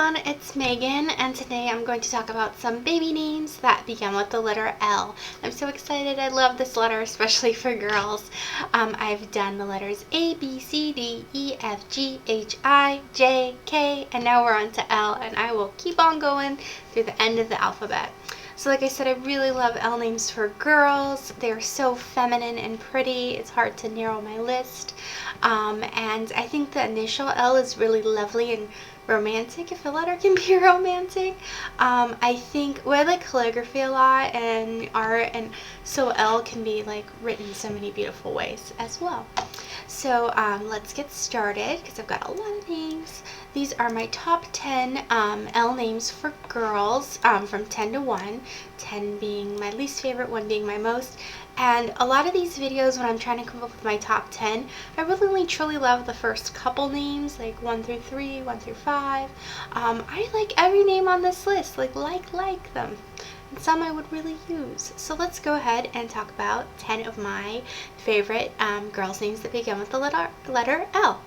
everyone, it's Megan, and today I'm going to talk about some baby names that begin with the letter L. I'm so excited. I love this letter, especially for girls. I've done the letters A, B, C, D, E, F, G, H, I, J, K, and now we're on to L, and I will keep on going through the end of the alphabet. So like I said, I really love L names for girls. They're so feminine and pretty. It's hard to narrow my list. And I think the initial L is really lovely and romantic, if a letter can be romantic. I think I like calligraphy a lot and art, and so L can be like written so many beautiful ways as well. So let's get started because I've got a lot of names. These are my top 10 L names for girls, from 10 to 1, 10 being my least favorite, 1 being my most. And a lot of these videos, when I'm trying to come up with my top 10, I really truly love the first couple names, like 1 through 3, 1 through 5. I like every name on this list, like them. And some I would really use. So let's go ahead and talk about 10 of my favorite girls' names that begin with the letter L.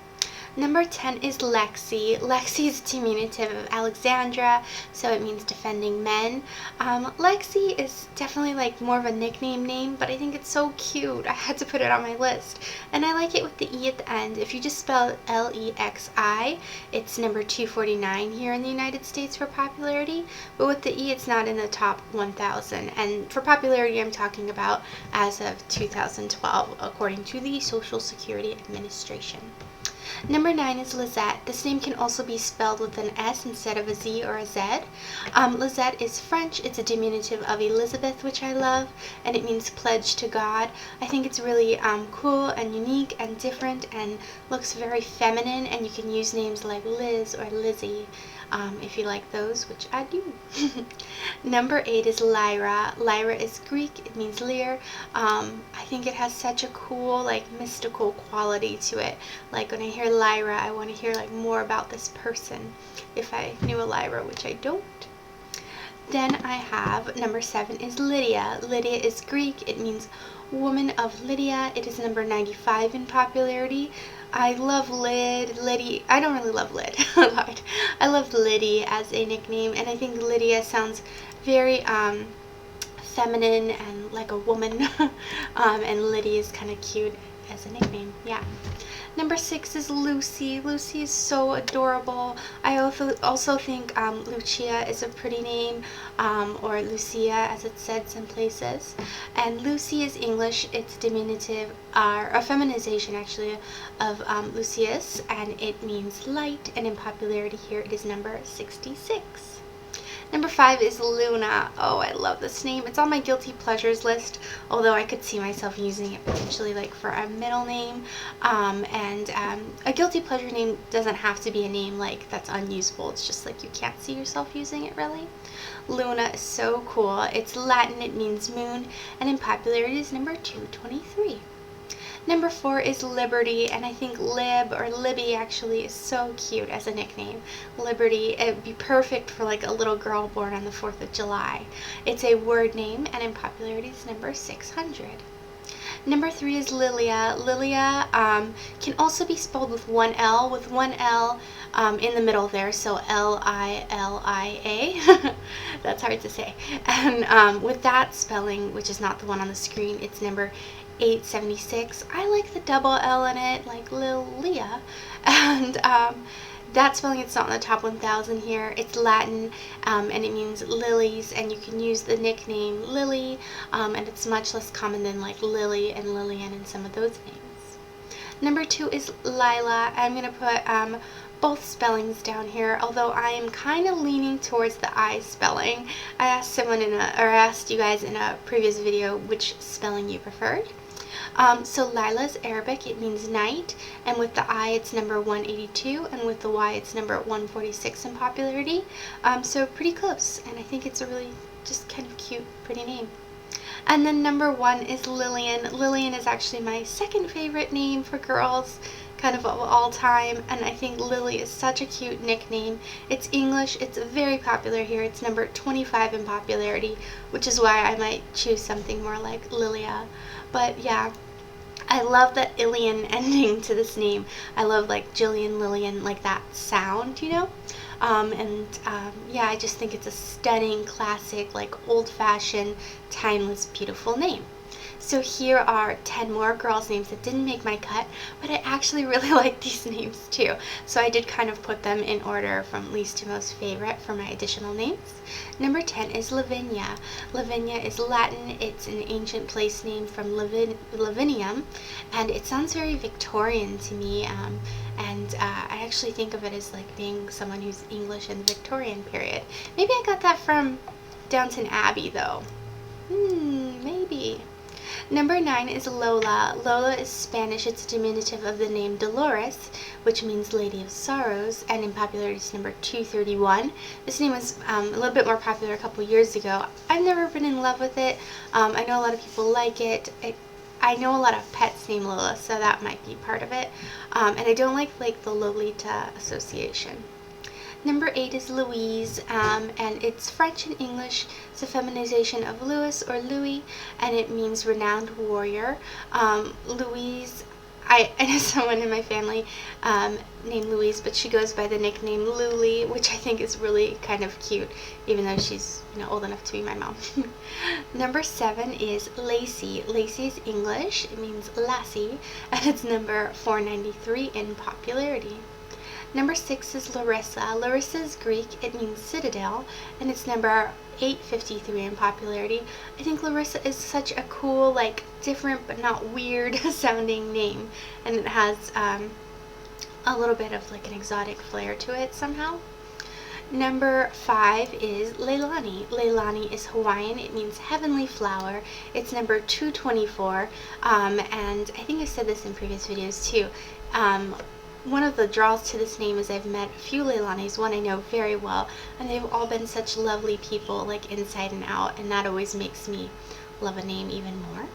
Number 10 is Lexie. Lexie is a diminutive of Alexandra, so it means defending men. Lexie is definitely like more of a nickname name, but I think it's so cute. I had to put it on my list. And I like it with the E at the end. If you just spell Lexi, it's number 249 here in the United States for popularity, but with the E it's not in the top 1,000. And for popularity I'm talking about as of 2012, according to the Social Security Administration. Number 9 is Lizette. This name can also be spelled with an S instead of a Z or a Z. Lizette is French. It's a diminutive of Elizabeth, which I love, and it means pledge to God. I think it's really cool and unique and different and looks very feminine, and you can use names like Liz or Lizzie if you like those, which I do. Number 8 is Lyra. Lyra is Greek. It means Lear. I think it has such a cool, like, mystical quality to it. Like, when I hear Lyra, I want to hear, like, more about this person if I knew a Lyra, which I don't. Then I have number 7 is Lydia. Lydia is Greek. It means woman of Lydia. It is number 95 in popularity. I love Liddy. I don't really love Lid. I lied. I love Liddy as a nickname, and I think Lydia sounds very feminine and like a woman. And Liddy is kind of cute as a nickname. Yeah. Number 6 is Lucy. Lucy is so adorable. I also think Lucia is a pretty name, or Lucia as it's said some places. And Lucy is English. It's diminutive, or a feminization actually, of Lucius, and it means light, and in popularity here it is number 66. Number 5 is Luna. Oh, I love this name. It's on my guilty pleasures list, although I could see myself using it potentially like for a middle name. A guilty pleasure name doesn't have to be a name like that's unusable. It's just like you can't see yourself using it really. Luna is so cool. It's Latin. It means moon, and in popularity is number 223. Number 4 is Liberty, and I think Lib or Libby actually is so cute as a nickname. Liberty, it would be perfect for like a little girl born on the 4th of July. It's a word name, and in popularity is number 600. Number 3 is Lillia. Lillia can also be spelled with one L, in the middle there, so Lilia. That's hard to say. And with that spelling, which is not the one on the screen, it's number 876. I like the double L in it, like Lillia. And that spelling, it's not in the top 1,000 here. It's Latin, and it means lilies, and you can use the nickname Lily, and it's much less common than like Lily and Lillian and some of those names. Number 2 is Lila. I'm going to put both spellings down here, although I am kind of leaning towards the I spelling. I asked asked you guys in a previous video which spelling you preferred. So Lila is Arabic. It means night, and with the I it's number 182, and with the Y it's number 146 in popularity. So pretty close, and I think it's a really just kind of cute, pretty name. And then number 1 is Lillian. Lillian is actually my second favorite name for girls, kind of all time, and I think Lily is such a cute nickname. It's English. It's very popular here. It's number 25 in popularity, which is why I might choose something more like Lilia. But yeah, I love that Ilian ending to this name. I love like Jillian, Lillian, like that sound, you know? Yeah, I just think it's a stunning, classic, like old-fashioned, timeless, beautiful name. So here are 10 more girls' names that didn't make my cut, but I actually really like these names too. So I did kind of put them in order from least to most favorite for my additional names. Number 10 is Lavinia. Lavinia is Latin. It's an ancient place name from Lavinium, and it sounds very Victorian to me. I actually think of it as like being someone who's English in the Victorian period. Maybe I got that from Downton Abbey though. Maybe. Number 9 is Lola. Lola is Spanish. It's a diminutive of the name Dolores, which means Lady of Sorrows, and in popularity it's number 231. This name was a little bit more popular a couple years ago. I've never been in love with it. I know a lot of people like it. I know a lot of pets named Lola, so that might be part of it. And I don't like the Lolita association. Number 8 is Louise, and it's French and English. It's a feminization of Louis or Louis, and it means renowned warrior. Louise, I know someone in my family named Louise, but she goes by the nickname Lulie, which I think is really kind of cute, even though she's old enough to be my mom. Number 7 is Lacey. Lacey is English. It means lassie, and it's number 493 in popularity. Number 6 is Larissa. Larissa is Greek. It means citadel, and it's number 853 in popularity. I think Larissa is such a cool, different but not weird sounding name, and it has a little bit of an exotic flair to it somehow. Number 5 is Leilani. Leilani is Hawaiian. It means heavenly flower. It's number 224, and I think I said this in previous videos too. One of the draws to this name is I've met a few Leilanis, one I know very well, and they've all been such lovely people, inside and out, and that always makes me love a name even more.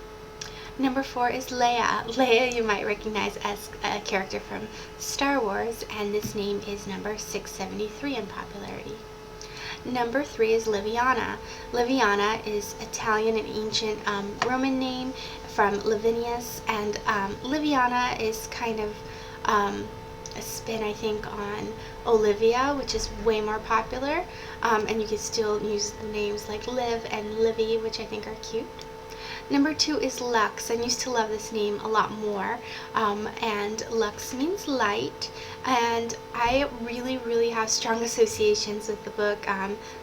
Number 4 is Leia. Leia you might recognize as a character from Star Wars, and this name is number 673 in popularity. Number 3 is Liviana. Liviana is Italian and ancient Roman name from Lavinius, and Liviana is kind of a spin, I think, on Olivia, which is way more popular, and you can still use the names like Liv and Livy, which I think are cute. Number 2 is Lux. I used to love this name a lot more, and Lux means light, and I really have strong associations with the book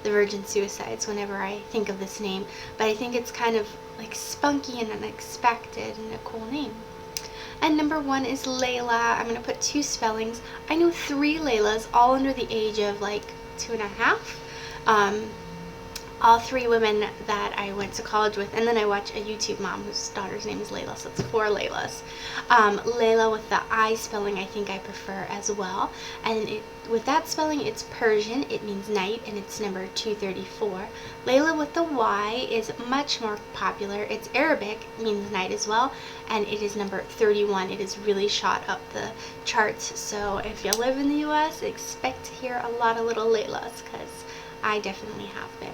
The Virgin Suicides whenever I think of this name, but I think it's kind of spunky and unexpected and a cool name. And number 1 is Layla. I'm going to put 2 spellings. I know 3 Laylas, all under the age of 2.5. All 3 women that I went to college with, and then I watch a YouTube mom whose daughter's name is Layla, so it's 4 Laylas. Layla with the I spelling I think I prefer as well, and with that spelling it's Persian, it means night, and it's number 234. Layla with the Y is much more popular. It's Arabic, means night as well, and it is number 31. It has really shot up the charts, so if you live in the US, expect to hear a lot of little Laylas, because I definitely have been.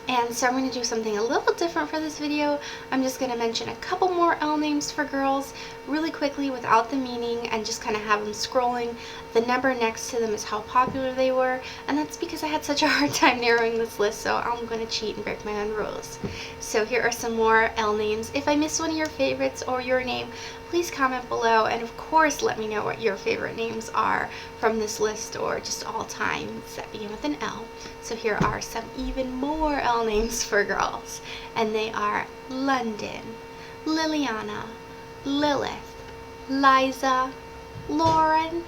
And so I'm going to do something a little different for this video. I'm just going to mention a couple more L names for girls really quickly without the meaning, and just kind of have them scrolling. The number next to them is how popular they were, and that's because I had such a hard time narrowing this list, so I'm going to cheat and break my own rules. So here are some more L names. If I miss one of your favorites or your name, please comment below, and of course let me know what your favorite names are from this list, or just all times that begin with an L. So here are some even more L names for girls, and they are London, Liliana, Lilith, Liza, Lauren,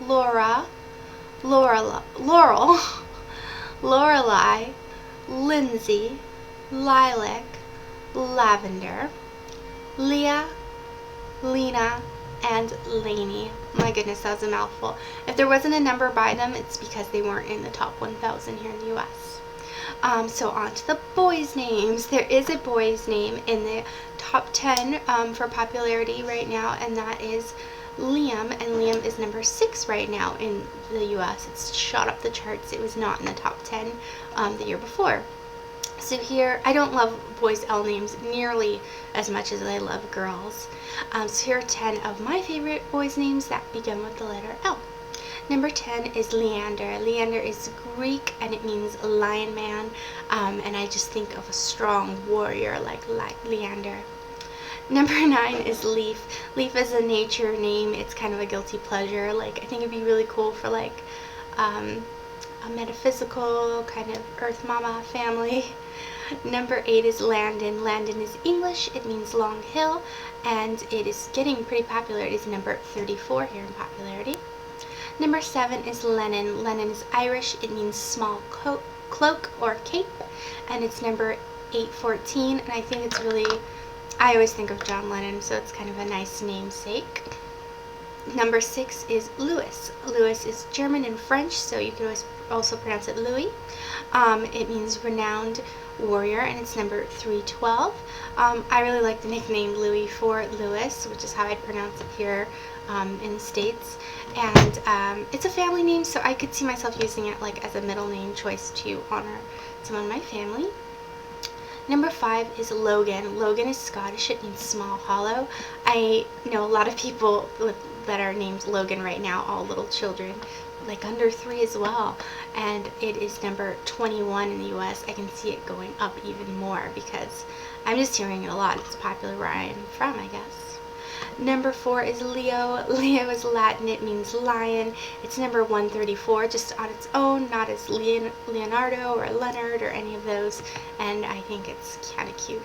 Laura, Laurel, Lorelei, Lindsey, Lilac, Lavender, Leah, Lena, and Lanie. My goodness, that was a mouthful. If there wasn't a number by them, it's because they weren't in the top 1,000 here in the US. So on to the boys' names. There is a boy's name in the top 10 for popularity right now, and that is Liam, and Liam is number 6 right now in the US. It's shot up the charts. It was not in the top 10 the year before. So here, I don't love boys' L names nearly as much as I love girls. So here are 10 of my favorite boys' names that begin with the letter L. Number 10 is Leander. Leander is Greek and it means lion man, and I just think of a strong warrior like Leander. Number 9 is Leaf. Leaf is a nature name. It's kind of a guilty pleasure. Like, I think it'd be really cool for like a metaphysical kind of Earth Mama family. Number 8 is Landon. Landon is English. It means long hill, and it is getting pretty popular. It is number 34 here in popularity. Number 7 is Lennon. Lennon is Irish. It means small cloak or cape, and it's number 814, and I think it's really, I always think of John Lennon, so it's kind of a nice namesake. Number 6 is Louis. Louis is German and French, so you could also pronounce it Louis. It means renowned warrior, and it's number 312. I really like the nickname Louis for Louis, which is how I'd pronounce it here in the States. And it's a family name, so I could see myself using it like as a middle name choice to honor someone in my family. Number 5 is Logan. Logan is Scottish. It means small hollow. I know a lot of people that are named Logan right now, all little children, like under 3 as well. And it is number 21 in the US. I can see it going up even more because I'm just hearing it a lot. It's popular where I am from, I guess. Number 4 is Leo. Leo is Latin. It means lion. It's number 134 just on its own, not as Leonardo or Leonard or any of those, and I think it's kind of cute.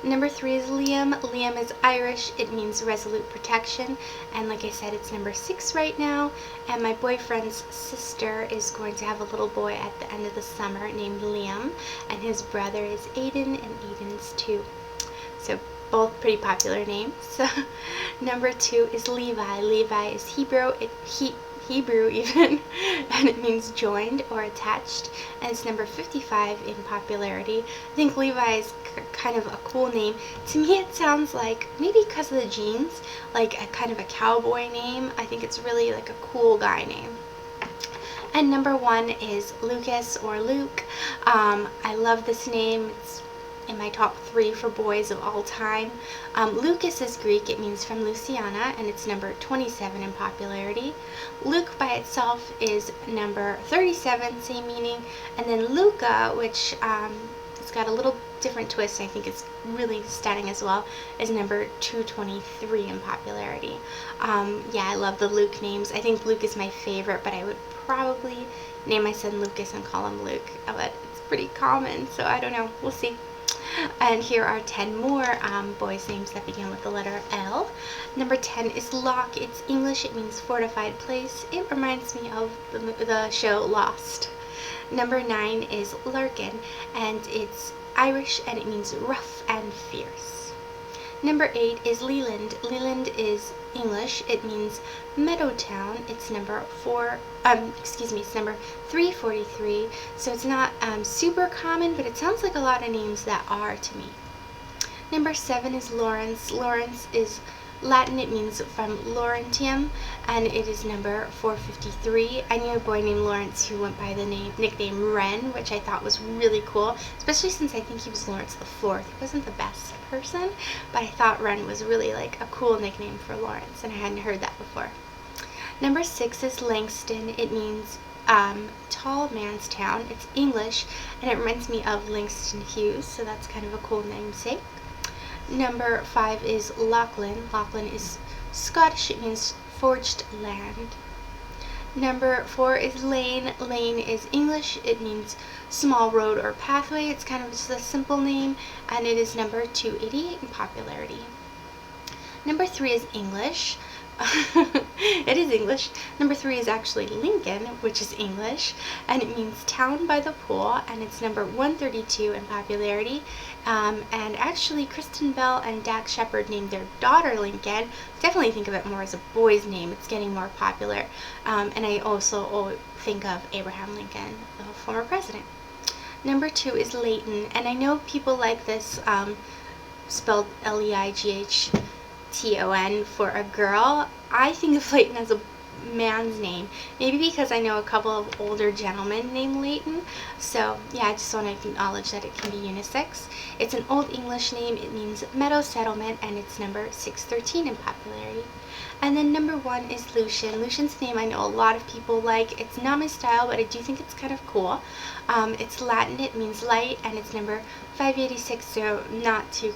Number 3 is Liam. Liam is Irish. It means resolute protection, and like I said, it's number 6 right now, and my boyfriend's sister is going to have a little boy at the end of the summer named Liam, and his brother is Aiden, and Aiden's 2. So both pretty popular names. Number 2 is Levi. Levi is Hebrew. Hebrew even, and it means joined or attached, and it's number 55 in popularity. I think Levi is kind of a cool name. To me it sounds like, maybe because of the jeans, like a kind of a cowboy name. I think it's really like a cool guy name. And number 1 is Lucas or Luke. I love this name. It's in my top 3 for boys of all time. Lucas is Greek. It means from Louisiana, and it's number 27 in popularity. Luke by itself is number 37, same meaning. And then Luca, which it's got a little different twist, I think it's really stunning as well, is number 223 in popularity. Yeah, I love the Luke names. I think Luke is my favorite, but I would probably name my son Lucas and call him Luke. But it's pretty common, so I don't know. We'll see. And here are 10 more boys' names that begin with the letter L. Number 10 is Lock. It's English. It means fortified place. It reminds me of the show Lost. Number 9 is Larkin, and it's Irish, and it means rough and fierce. Number 8 is Leland. Leland is English. It means meadow town. It's number 343. So it's not super common, but it sounds like a lot of names that are to me. Number 7 is Lawrence. Lawrence is Latin. It means from Laurentium, and it is number 453. I knew a boy named Lawrence who went by the nickname Wren, which I thought was really cool, especially since I think he was Lawrence the 4th. He wasn't the best person, but I thought Wren was really like a cool nickname for Lawrence, and I hadn't heard that before. Number 6 is Langston. It means tall man's town. It's English, and it reminds me of Langston Hughes, so that's kind of a cool namesake. Number 5 is Lachlan. Lachlan is Scottish. It means forged land. Number 4 is Lane. Lane is English. It means small road or pathway. It's kind of just a simple name, and it is number 288 in popularity. Number 3 is English. It is English. Number 3 is actually Lincoln, which is English, and it means town by the pool, and it's number 132 in popularity. And actually, Kristen Bell and Dax Shepard named their daughter Lincoln. Definitely think of it more as a boy's name. It's getting more popular. And I also think of Abraham Lincoln, the former president. Number 2 is Leighton, and I know people like this spelled Leighton for a girl. I think of Leighton as a man's name. Maybe because I know a couple of older gentlemen named Leighton. So yeah, I just want to acknowledge that it can be unisex. It's an Old English name. It means meadow settlement, and it's number 613 in popularity. And then number 1 is Lucian. Lucian's name I know a lot of people like. It's not my style, but I do think it's kind of cool. It's Latin, it means light, and it's number 586, so not too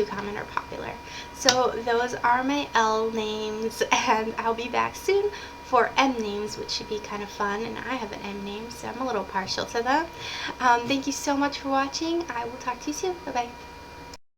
common or popular. So those are my L names, and I'll be back soon for M names, which should be kind of fun, and I have an M name, so I'm a little partial to them. Thank you so much for watching. I will talk to you soon. Bye-bye.